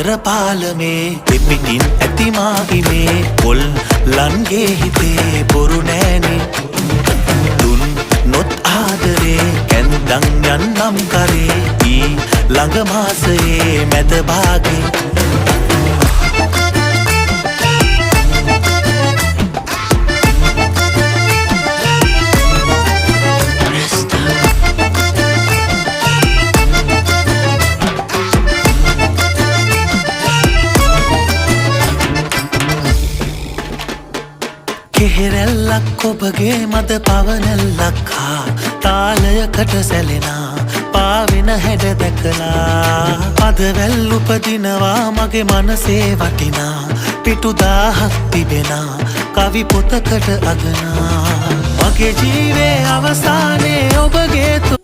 අතර පාලමේ දෙපිටින් ඇතිමා ඉමේ පොල් ලන්ගේ හිතේ බොරු නෑනේ දුන් නොත් ආදරේ කැන්දන් යන්නම් කරේ ඊ ළඟ මාසයේ මැද භාගේ කෙහෙරැල්ලක් ඔබගේ මද පවනැල්ලක් හා තාලයකට සැලෙනා පාවෙන හැඩ දැකලා පදවැල් උපදිනවා මගේ මනසේ වටිනා පිටු 1000ක් තිබෙනා කවි පොතකට අගනා මගේ ජීවේ අවසානයේ ඔබගේ